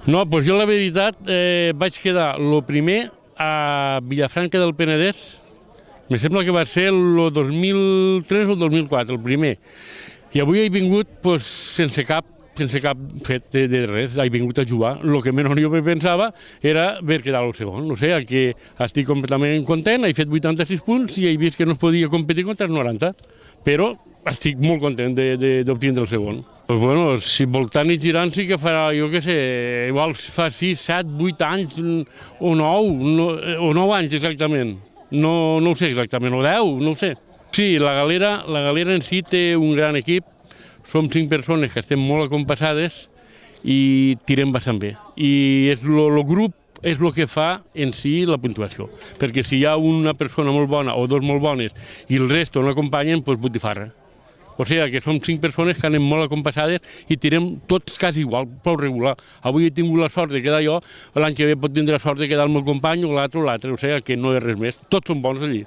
No, doncs jo la veritat vaig quedar el primer a Vilafranca del Penedès, me sembla que va ser el 2003 o el 2004, el primer. I avui he vingut sense cap fet de res, he vingut a jugar. El que menys jo pensava era haver quedat el segon. No sé, que estic completament content, he fet 86 punts i he vist que no es podia competir contra els 90, però estic molt content d'obtindre el segon. Pues bueno, si voltant i girant sí que farà, jo què sé, igual fa 6, 7, 8 anys o 9 anys exactament. No ho sé exactament, o 10, no ho sé. Sí, la galera en si té un gran equip, som 5 persones que estem molt acompassades i tirem bastant bé. I el grup és el que fa en si la puntuació, perquè si hi ha una persona molt bona o dos molt bones i el resto no acompanyen, doncs botifarra. O sigui que som 5 persones que anem molt acompassades i tirem tots quasi igual, prou regular. Avui he tingut la sort de quedar jo, l'any que ve pot tindre la sort de quedar el meu company o l'altre, o sigui que no és res més. Tots són bons allí.